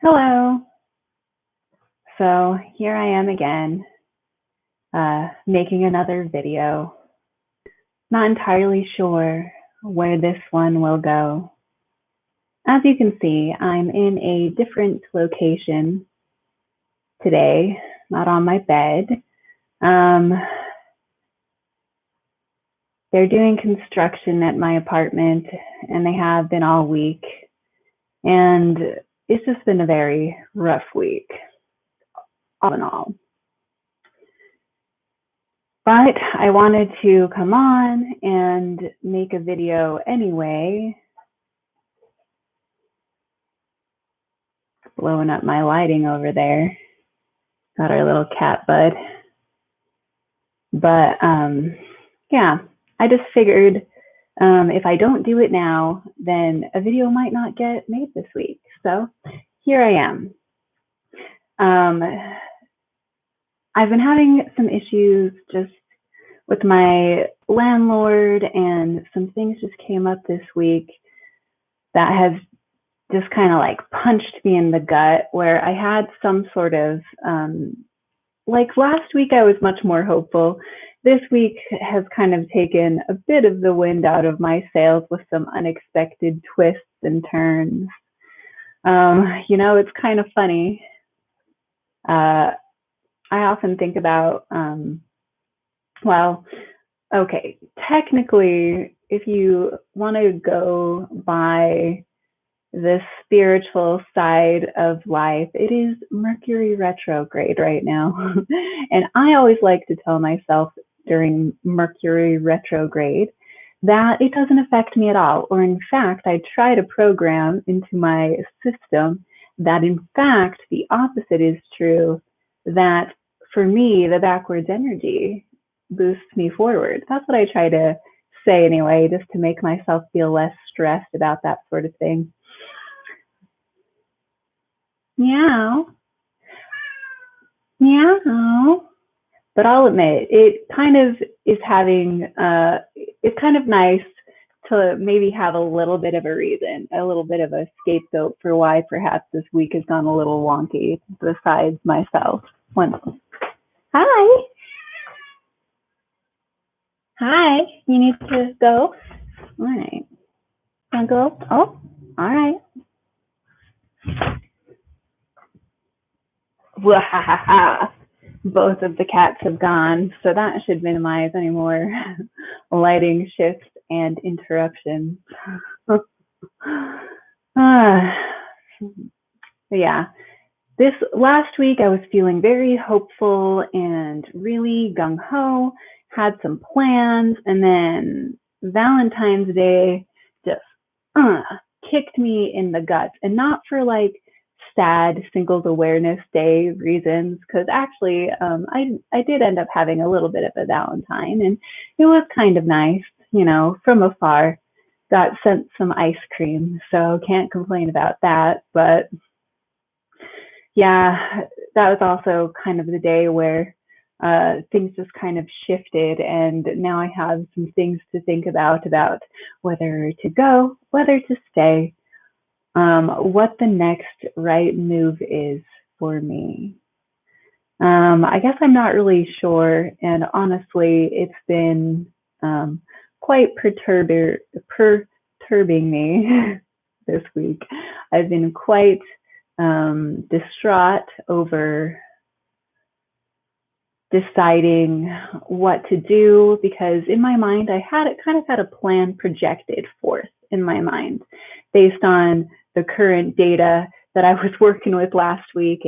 Hello. So here I am again, making another video. Not entirely sure where this one will go. As you can see, I'm in a different location today, not on my bed. They're doing construction at my apartment, and they have been all week. And it's just been a very rough week, all in all. But I wanted to come on and make a video anyway. Blowing up my lighting over there. Got our little cat bud. But yeah, I just figured if I don't do it now, then a video might not get made this week. So here I am. I've been having some issues just with my landlord, and some things just came up this week that have just kind of like punched me in the gut, where I had some sort of, like last week I was much more hopeful. This week has kind of taken a bit of the wind out of my sails with some unexpected twists and turns. It's kind of funny. I often think about, okay, technically, if you want to go by the spiritual side of life, it is Mercury retrograde right now. And I always like to tell myself during Mercury retrograde that it doesn't affect me at all. Or in fact, I try to program into my system that in fact the opposite is true, that for me, the backwards energy boosts me forward. That's what I try to say anyway, just to make myself feel less stressed about that sort of thing. Meow. Meow. But I'll admit, it kind of is having, it's kind of nice to maybe have a little bit of a reason, a little bit of a scapegoat for why perhaps this week has gone a little wonky, besides myself. Hi. Hi. You need to go? All right. Want to go? Oh, all right. Both of the cats have gone, so that should minimize any more lighting shifts and interruptions. Yeah, this last week I was feeling very hopeful and really gung-ho, had some plans, and then Valentine's Day just kicked me in the guts, and not for like sad Singles Awareness Day reasons, because actually I did end up having a little bit of a Valentine, and it was kind of nice, from afar. Got sent some ice cream, so can't complain about that. But yeah, that was also kind of the day where things just kind of shifted, and now I have some things to think about whether to go, whether to stay, what the next right move is for me. I guess I'm not really sure, and honestly, it's been quite perturbing me this week. I've been quite distraught over deciding what to do, because in my mind I had a plan projected forth in my mind based on the current data that I was working with last week,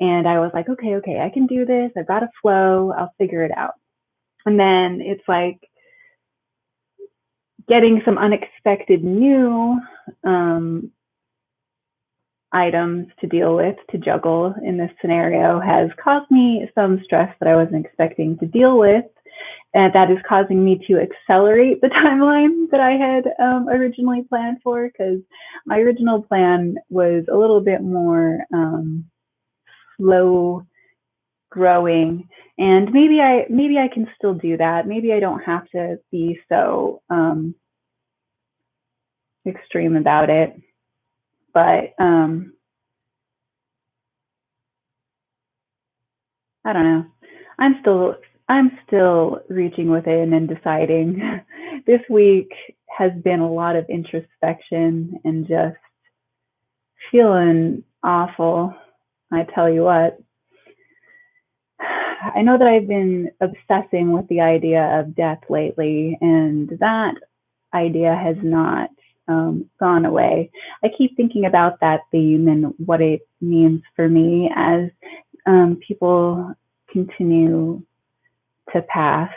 and I was like, okay, I can do this. I've got a flow. I'll figure it out. And then it's like getting some unexpected new items to deal with, to juggle in this scenario, has caused me some stress that I wasn't expecting to deal with. And that is causing me to accelerate the timeline that I had originally planned for, because my original plan was a little bit more slow growing. And maybe I can still do that. Maybe I don't have to be so extreme about it. But I don't know. I'm still I'm still reaching within and deciding. This week has been a lot of introspection and just feeling awful. I tell you what. I know that I've been obsessing with the idea of death lately, and that idea has not gone away. I keep thinking about that theme and what it means for me as people continue to pass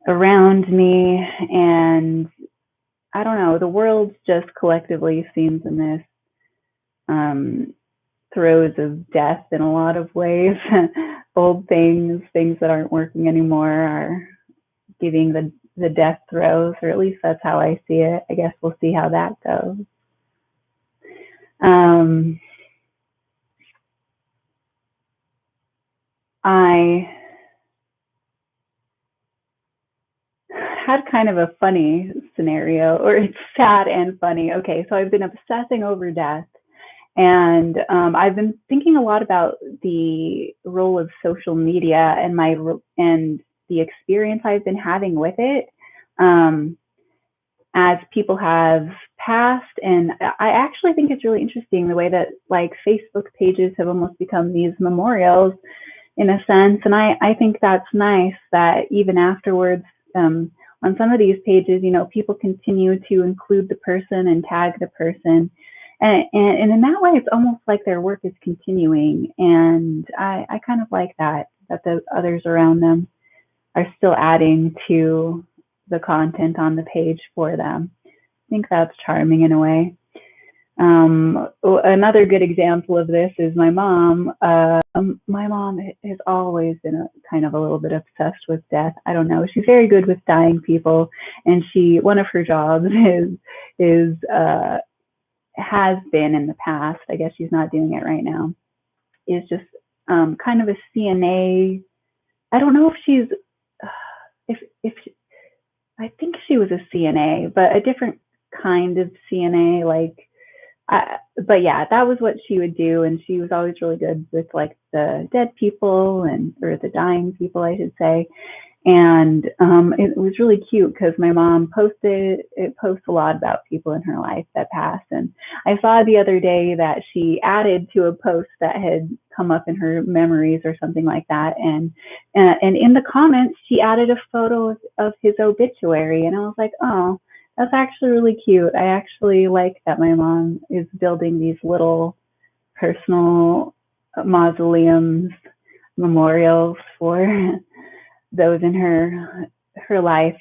around me. And I don't know, the world just collectively seems in this um, throes of death in a lot of ways. Old things that aren't working anymore are giving the death throes, or at least that's how I see it. I guess we'll see how that goes. Um, I had kind of a funny scenario, or it's sad and funny. Okay, so I've been obsessing over death, and I've been thinking a lot about the role of social media and and the experience I've been having with it. Um, as people have passed. And I actually think it's really interesting the way that like Facebook pages have almost become these memorials in a sense. And I think that's nice that even afterwards, on some of these pages, you know, people continue to include the person and tag the person. And in that way, it's almost like their work is continuing. And I kind of like that the others around them are still adding to the content on the page for them. I think that's charming in a way. Another good example of this is my mom. My mom has always been kind of a little bit obsessed with death. I don't know. She's very good with dying people, and one of her jobs is has been in the past. I guess she's not doing it right now. Is just kind of a CNA. I don't know if she's if I think she was a CNA, but a different kind of CNA. But yeah, that was what she would do, and she was always really good with like the dead people or the dying people, I should say. And it was really cute because my mom posts a lot about people in her life that passed. And I saw the other day that she added to a post that had come up in her memories or something like that. And in the comments, she added a photo of his obituary. And I was like, oh, that's actually really cute. I actually like that my mom is building these little personal mausoleums, memorials for those in her life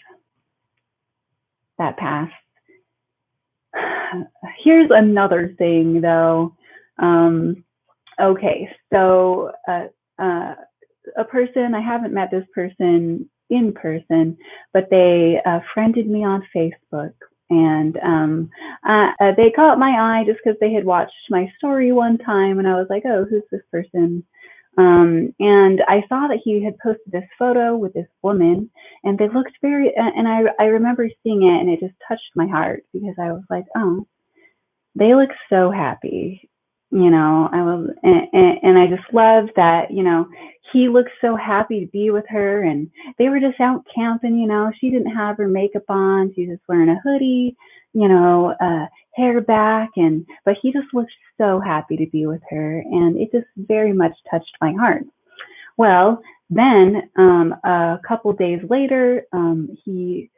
that passed. Here's another thing, though. Okay, so a person, I haven't met this person in person, but they friended me on Facebook. And they caught my eye just because they had watched my story one time, and I was like, "Oh, who's this person?" And I saw that he had posted this photo with this woman, and they looked and I remember seeing it, and it just touched my heart because I was like, oh, they look so happy. You know, and I just loved that, you know, he looked so happy to be with her, and they were just out camping, you know, she didn't have her makeup on, she's just wearing a hoodie, you know, hair back, but he just looked so happy to be with her, and it just very much touched my heart. Well, then a couple days later, he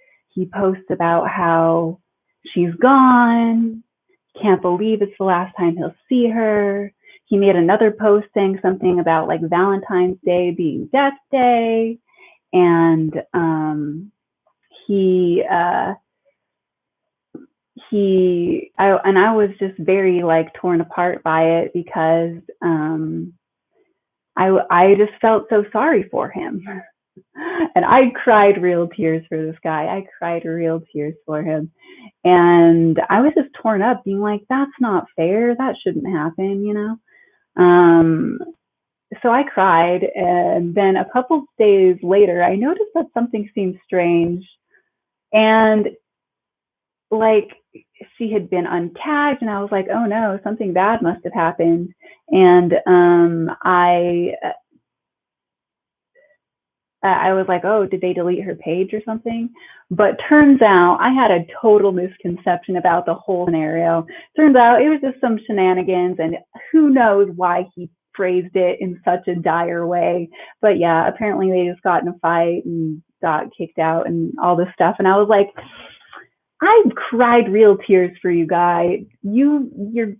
posts about how she's gone. Can't believe it's the last time he'll see her. He made another post saying something about like Valentine's Day being Death Day, and he I was just very like torn apart by it because I just felt so sorry for him. And I cried real tears for this guy. I cried real tears for him. And I was just torn up, being like, that's not fair. That shouldn't happen, you know? Um, so I cried, and then a couple days later, I noticed that something seemed strange, and like she had been untagged, and I was like, oh no, something bad must have happened. And I was like, oh, did they delete her page or something? But turns out I had a total misconception about the whole scenario. Turns out it was just some shenanigans, and who knows why he phrased it in such a dire way. But yeah, apparently they just got in a fight and got kicked out and all this stuff. And I was like, I cried real tears for you, guy. You're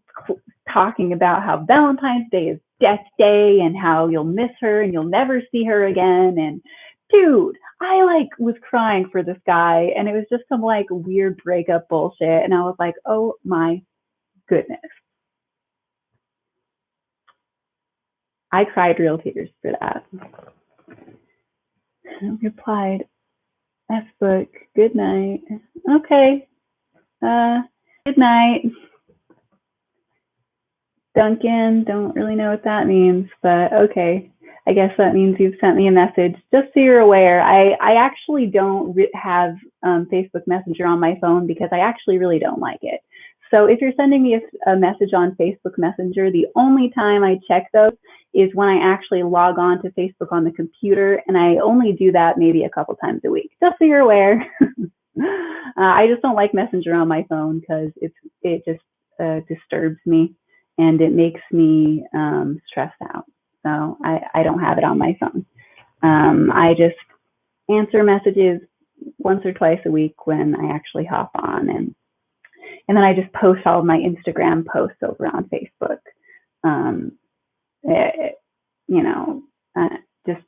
talking about how Valentine's Day is Death Day and how you'll miss her and you'll never see her again. And dude, I like was crying for this guy, and it was just some like weird breakup bullshit. And I was like, oh my goodness. I cried real tears for that. I replied, F book, good night. Okay. Good night. Duncan, don't really know what that means, but okay. I guess that means you've sent me a message. Just so you're aware, I actually don't have Facebook Messenger on my phone because I actually really don't like it. So if you're sending me a message on Facebook Messenger, the only time I check those is when I actually log on to Facebook on the computer, and I only do that maybe a couple times a week, just so you're aware. I just don't like Messenger on my phone because it just disturbs me and it makes me stressed out. So I don't have it on my phone. I just answer messages once or twice a week when I actually hop on, and then I just post all of my Instagram posts over on Facebook. You know, just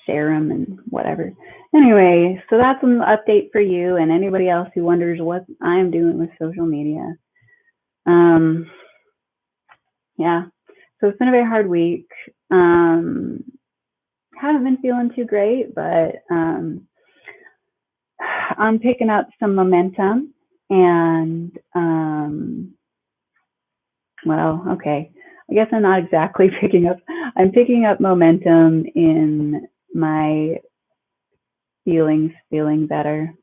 share them and whatever. Anyway, so that's an update for you and anybody else who wonders what I'm doing with social media. Yeah, so it's been a very hard week. Haven't been feeling too great, but I'm picking up some momentum, and well, okay, I guess I'm not exactly I'm picking up momentum in my feeling better.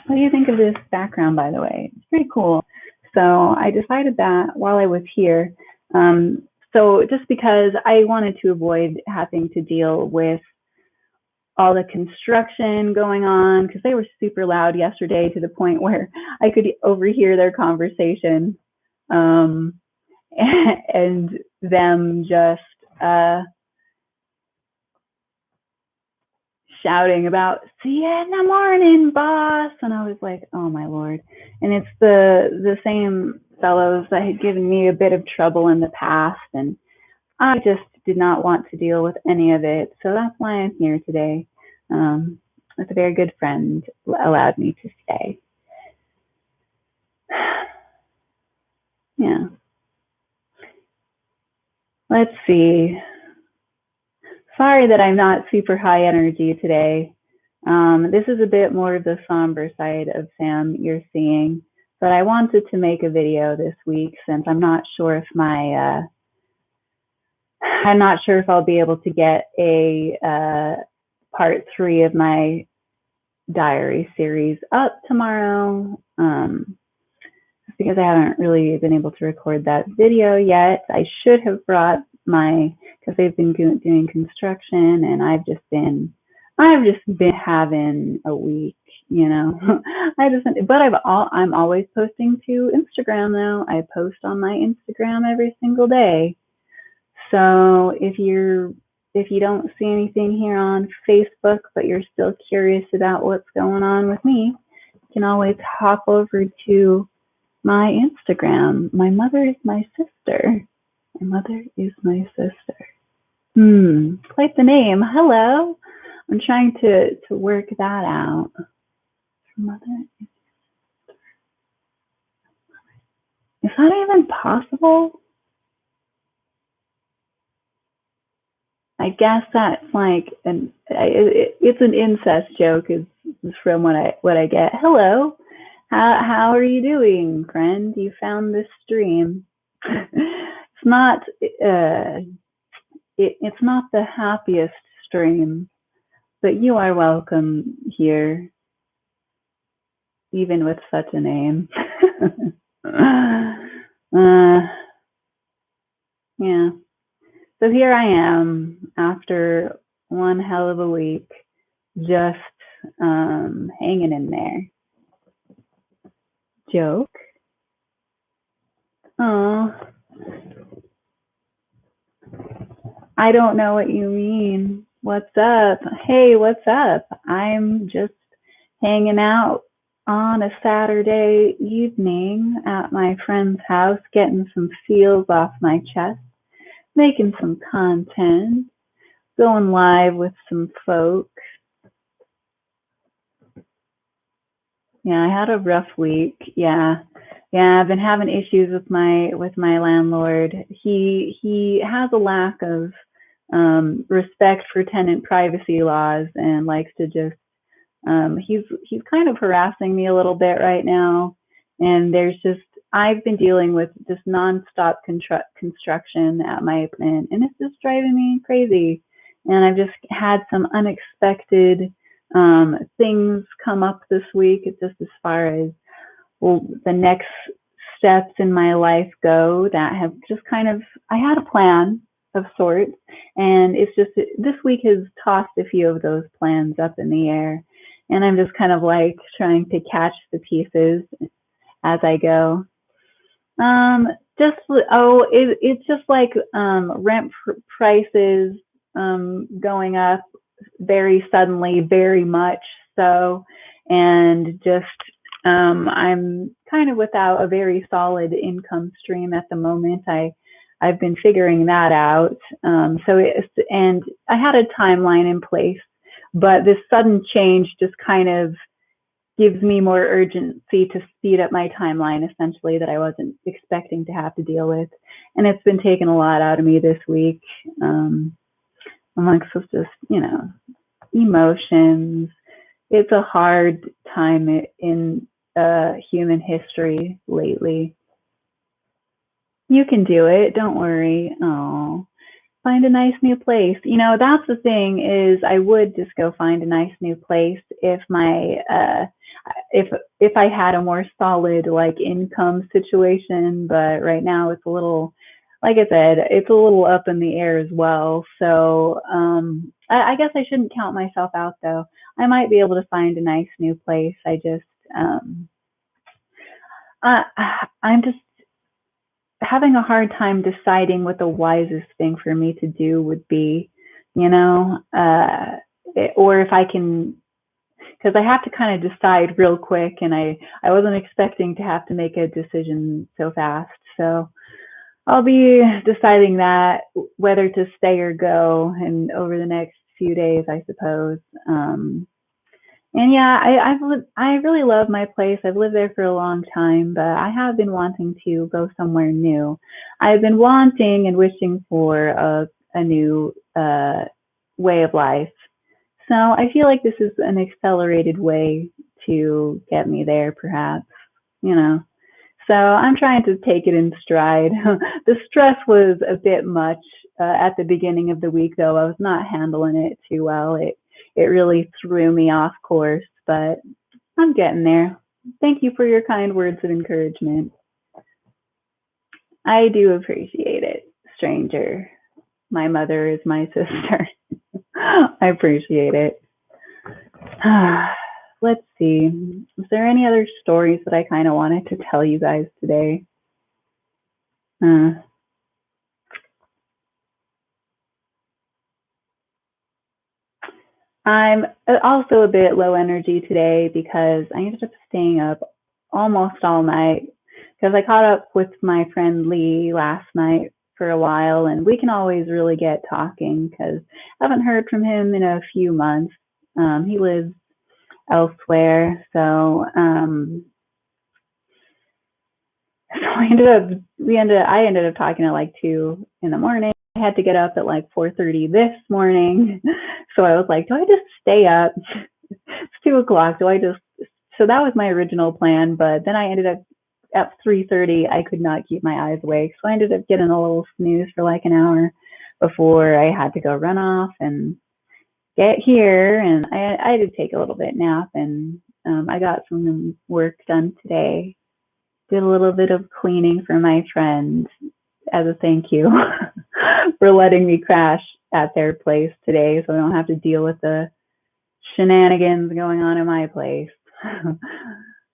What do you think of this background, by the way? It's pretty cool. So I decided that while I was here, so just because I wanted to avoid having to deal with all the construction going on, because they were super loud yesterday to the point where I could overhear their conversation, and them just shouting about "see you in the morning, boss," and I was like, "Oh my lord!" And it's the same fellows that had given me a bit of trouble in the past, and I just did not want to deal with any of it. So that's why I'm here today. With a very good friend allowed me to stay. Yeah. Let's see. Sorry that I'm not super high energy today. This is a bit more of the somber side of Sam you're seeing, but I wanted to make a video this week since I'm not sure if I'll be able to get a part 3 of my diary series up tomorrow, because I haven't really been able to record that video yet. I should have brought because they've been doing construction, and I've just been having a week, you know. I'm always posting to Instagram now. I post on my Instagram every single day. So if you don't see anything here on Facebook, but you're still curious about what's going on with me, you can always hop over to my Instagram. My mother is my sister. My mother is my sister. Quite the name. Hello. I'm trying to work that out. Mother is that even possible? I guess that's like it's an incest joke is from what I get. Hello. How are you doing, friend? You found this stream. It's not it's not the happiest stream, but you are welcome here, even with such a name. uh, yeah. So here I am after one hell of a week, just hanging in there. Joke. Oh, I don't know what you mean. What's up? Hey, what's up? I'm just hanging out on a Saturday evening at my friend's house, getting some feels off my chest, making some content, going live with some folks. Yeah, I had a rough week. Yeah. Yeah, I've been having issues with my landlord. He has a lack of respect for tenant privacy laws and likes to just he's kind of harassing me a little bit right now. And there's just I've been dealing with just nonstop construction at my apartment, and it's just driving me crazy. And I've just had some unexpected things come up this week, just as far as well, the next steps in my life go that have just kind of, I had a plan of sorts, and it's just this week has tossed a few of those plans up in the air, and I'm just kind of like trying to catch the pieces as I go. Just it's just like rent prices going up very suddenly, very much so, and just I'm kind of without a very solid income stream at the moment. I've been figuring that out. And I had a timeline in place, but this sudden change just kind of gives me more urgency to speed up my timeline, essentially, that I wasn't expecting to have to deal with. And it's been taking a lot out of me this week, amongst just, emotions. It's a hard time in human history lately. You can do it. Don't worry. Oh, find a nice new place. That's the thing is I would just go find a nice new place if my if I had a more solid like income situation, but right now it's a little, like I said, it's a little up in the air as well. So I guess I shouldn't count myself out though. I might be able to find a nice new place. I, I'm just having a hard time deciding what the wisest thing for me to do would be, or if I can, because I have to kind of decide real quick, and I wasn't expecting to have to make a decision so fast. So I'll be deciding that whether to stay or go, and over the next few days, I suppose. And yeah, I really love my place. I've lived there for a long time, but I have been wanting to go somewhere new. I've been wanting and wishing for a new way of life. So I feel like this is an accelerated way to get me there, perhaps, you know. So I'm trying to take it in stride. The stress was a bit much at the beginning of the week, though. I was not handling it too well. It really threw me off course, but I'm getting there. Thank you for your kind words of encouragement. I do appreciate it, stranger. My mother is my sister. I appreciate it. Let's see. Is there any other stories that I kind of wanted to tell you guys today? I'm also a bit low energy today because I ended up staying up almost all night because I caught up with my friend Lee last night for a while, and we can always really get talking because I haven't heard from him in a few months. He lives elsewhere, so I ended up talking at like 2 in the morning. I had to get up at like 4:30 this morning. So I was like, do I just stay up? It's 2 o'clock. So that was my original plan, but then I ended up at 3:30. I could not keep my eyes awake. So I ended up getting a little snooze for like an hour. before I had to go run off and get here. And I did take a little bit nap, and I got some work done today. Did a little bit of cleaning for my friend as a thank you for letting me crash at their place today, so I don't have to deal with the shenanigans going on in my place.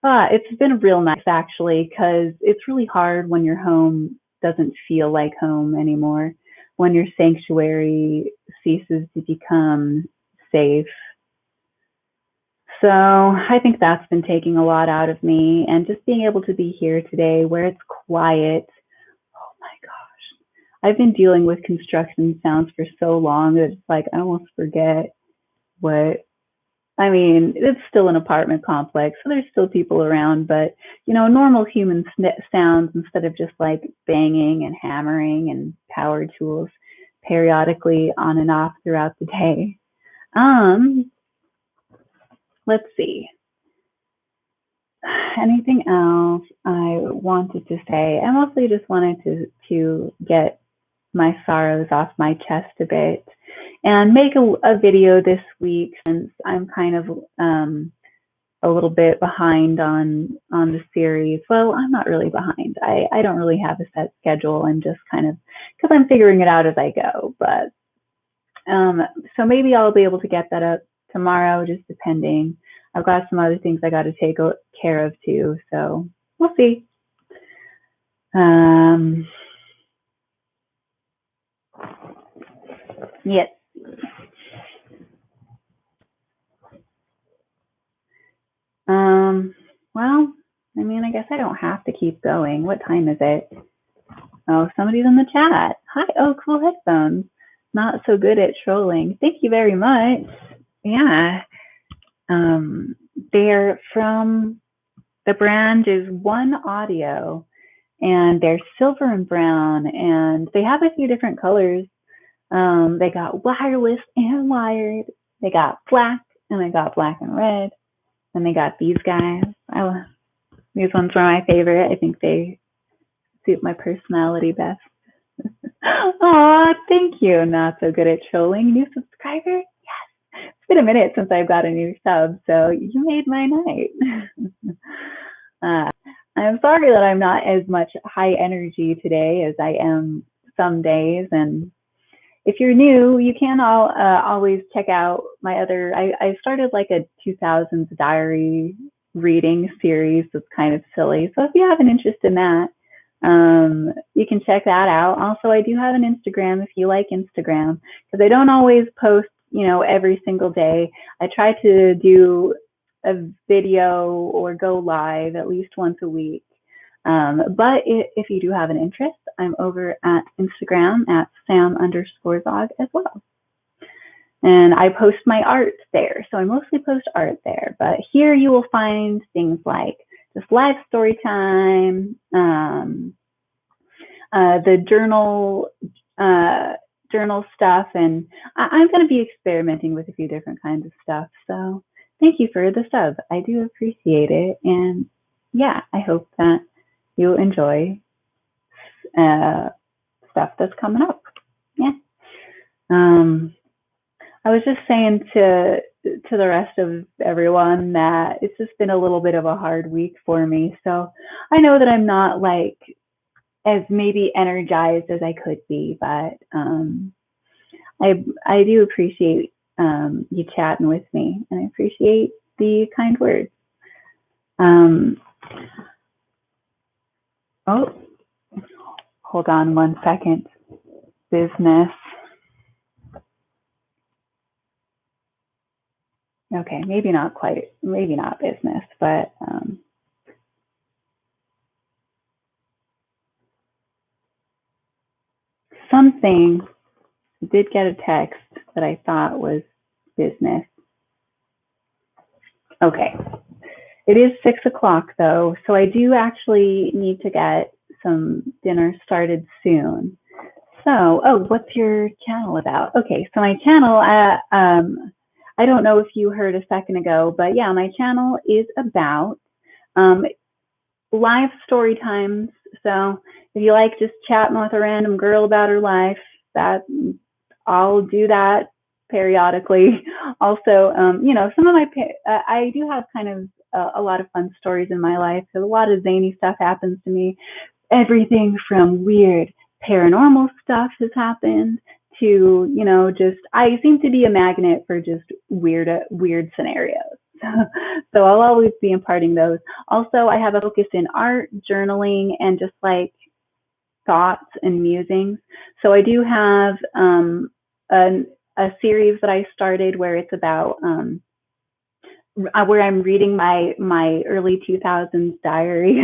It's been real nice actually, because it's really hard when your home doesn't feel like home anymore, when your sanctuary ceases to become safe. So I think that's been taking a lot out of me, and just being able to be here today where it's quiet. Oh my gosh. I've been dealing with construction sounds for so long that it's like I almost forget what I mean, it's still an apartment complex, so there's still people around, but normal human sounds, instead of just like banging and hammering and power tools periodically on and off throughout the day. Let's see. Anything else I wanted to say? I mostly just wanted to get my sorrows off my chest a bit and make a video this week, since I'm kind of a little bit behind on the series. Well, I'm not really behind. I don't really have a set schedule. I'm just kind of, because I'm figuring it out as I go. But so maybe I'll be able to get that up tomorrow, just depending. I've got some other things I got to take care of too, so we'll see. Yes. Well, I mean, I guess I don't have to keep going. What time is it? Oh, somebody's in the chat. Hi. Oh, cool headphones. Not so good at trolling. Thank you very much. Yeah. They're from, the brand is One Audio, and they're silver and brown, and they have a few different colors. They got wireless and wired. They got black, and they got black and red. And they got these guys. These ones were my favorite. I think they suit my personality best. Aw, thank you. Not so good at trolling. New subscriber? Yes. It's been a minute since I've got a new sub, so you made my night. I'm sorry that I'm not as much high energy today as I am some days, and if you're new, you can always check out my other, I started like a 2000s diary reading series that's kind of silly. So if you have an interest in that, you can check that out. Also, I do have an Instagram if you like Instagram, because I don't always post, every single day. I try to do a video or go live at least once a week. But if you do have an interest, I'm over at Instagram at Sam_Zog as well. And I post my art there. So I mostly post art there. But here you will find things like just live story time, the journal stuff. And I'm going to be experimenting with a few different kinds of stuff. So thank you for the sub. I do appreciate it. And yeah, I hope that you'll enjoy stuff that's coming up. Yeah. I was just saying to the rest of everyone that it's just been a little bit of a hard week for me. So I know that I'm not like as maybe energized as I could be, but I do appreciate you chatting with me, and I appreciate the kind words. Oh, hold on 1 second. Business. Okay, maybe not quite, maybe not business, but something. I did get a text that I thought was business. Okay. It is 6 o'clock though, so I do actually need to get some dinner started soon. So, oh, what's your channel about? Okay, so my channel, I don't know if you heard a second ago, but yeah, my channel is about live story times. So if you like just chatting with a random girl about her life, that I'll do that periodically. Also, some of I do have kind of a lot of fun stories in my life. So a lot of zany stuff happens to me. Everything from weird paranormal stuff has happened to, just I seem to be a magnet for just weird scenarios. So I'll always be imparting those. Also, I have a focus in art, journaling, and just like thoughts and musings. So I do have a series that I started where it's about where I'm reading my early 2000s diary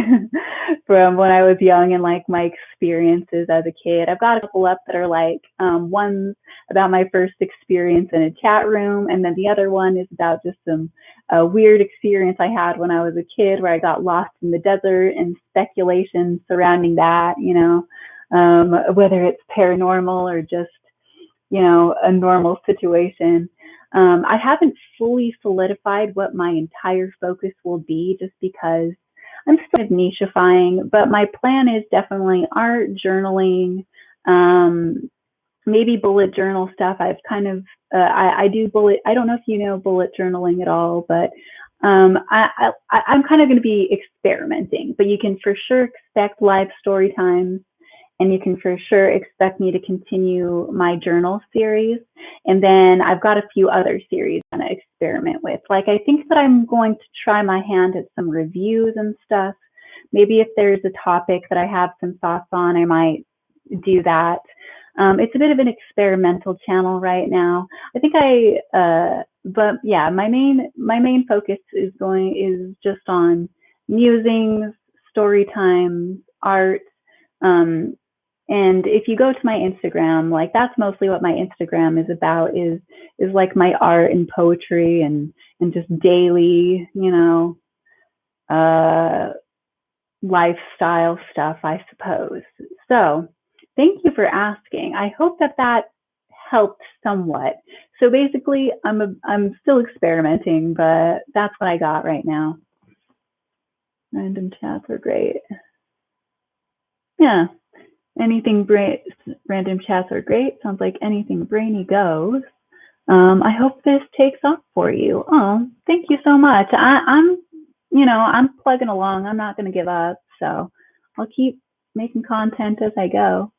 from when I was young and like my experiences as a kid. I've got a couple up that are like one's about my first experience in a chat room, and then the other one is about just some weird experience I had when I was a kid where I got lost in the desert and speculation surrounding that, whether it's paranormal or just, a normal situation. I haven't fully solidified what my entire focus will be just because I'm still nichifying, but my plan is definitely art, journaling, maybe bullet journal stuff. I've kind of, I do bullet, I don't know if you know bullet journaling at all, but I'm kind of going to be experimenting, but you can for sure expect live story times. And you can for sure expect me to continue my journal series. And then I've got a few other series I'm going to experiment with. Like, I think that I'm going to try my hand at some reviews and stuff. Maybe if there's a topic that I have some thoughts on, I might do that. It's a bit of an experimental channel right now. I think but yeah, my main focus is just on musings, story times, art, and if you go to my Instagram, like that's mostly what my Instagram is about, is like my art and poetry and just daily, lifestyle stuff, I suppose. So thank you for asking. I hope that helped somewhat. So basically, I'm still experimenting, but that's what I got right now. Random chats are great. Yeah. Random chats are great. Sounds like anything brainy goes. I hope this takes off for you. Oh, thank you so much. I'm plugging along. I'm not going to give up. So I'll keep making content as I go.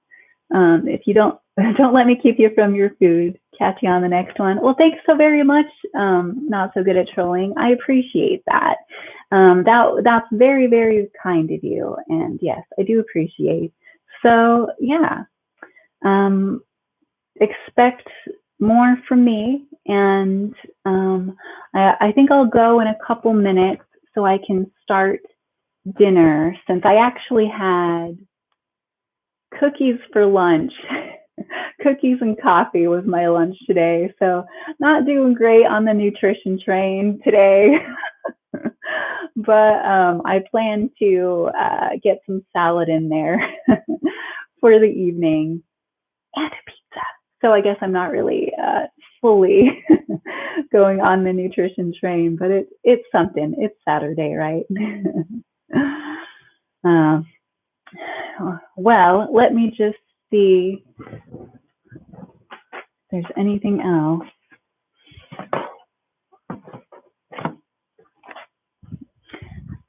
If you don't let me keep you from your food. Catch you on the next one. Well, thanks so very much. Not so good at trolling. I appreciate that. That's very, very kind of you. And yes, I do appreciate. So yeah, expect more from me, and I think I'll go in a couple minutes so I can start dinner, since I actually had cookies for lunch. Cookies and coffee was my lunch today, so not doing great on the nutrition train today. But I plan to get some salad in there for the evening and a pizza. So I guess I'm not really fully going on the nutrition train, but it's something. It's Saturday, right? Well, let me just see if there's anything else.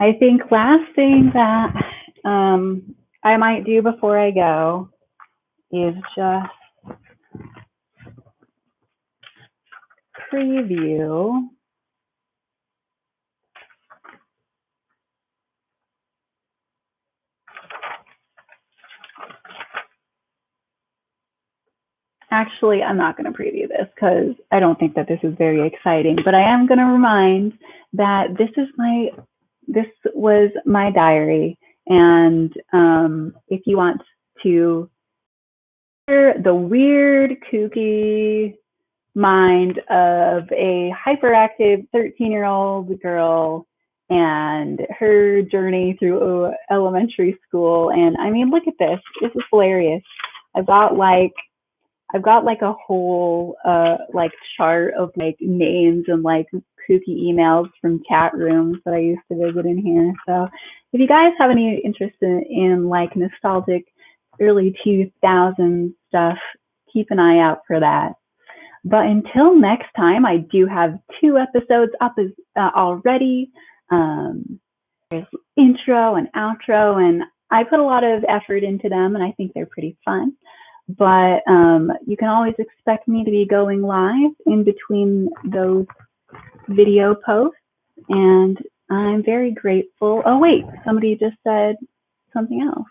I think last thing that I might do before I go is just preview Actually, I'm not going to preview this because I don't think that this is very exciting, but I am going to remind that this was my diary. And if you want to hear the weird, kooky mind of a hyperactive 13-year-old girl and her journey through elementary school. And I mean, look at this. This is hilarious. I've got like a whole like chart of like names and like kooky emails from chat rooms that I used to visit in here. So if you guys have any interest in like nostalgic early 2000s stuff, keep an eye out for that. But until next time, I do have 2 episodes up already. There's intro and outro, and I put a lot of effort into them, and I think they're pretty fun. But you can always expect me to be going live in between those video posts, and I'm very grateful. Oh, wait, somebody just said something else.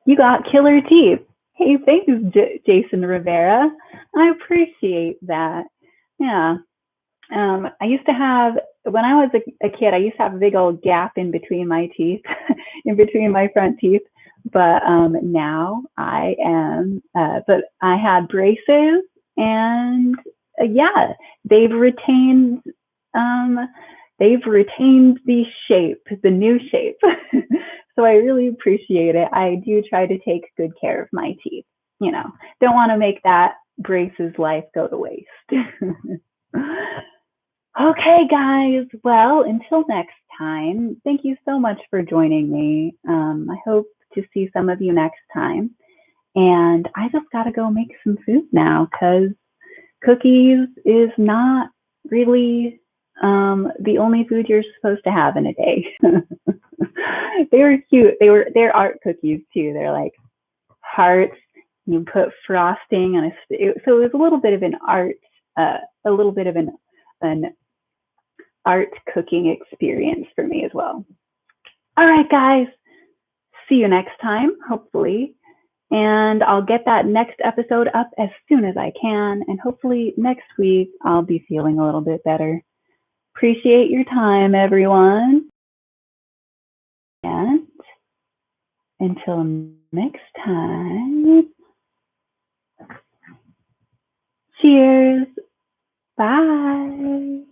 You got killer teeth. Hey, thanks, Jason Rivera. I appreciate that. Yeah. I used to have, when I was a kid, I used to have a big old gap in between my teeth, in between my front teeth. But now I am, but I had braces, and yeah, they've retained the shape, the new shape. So I really appreciate it. I do try to take good care of my teeth. You know, don't want to make that braces life go to waste. Okay, guys. Well, until next time, thank you so much for joining me. I hope to see some of you next time. And I just got to go make some food now because cookies is not really the only food you're supposed to have in a day. They were cute. They're art cookies too. They're like hearts. You put frosting on so it was a little bit of an art cooking experience for me as well. All right, guys. See you next time, hopefully. And I'll get that next episode up as soon as I can. And hopefully next week I'll be feeling a little bit better. Appreciate your time, everyone. And until next time, cheers. Bye.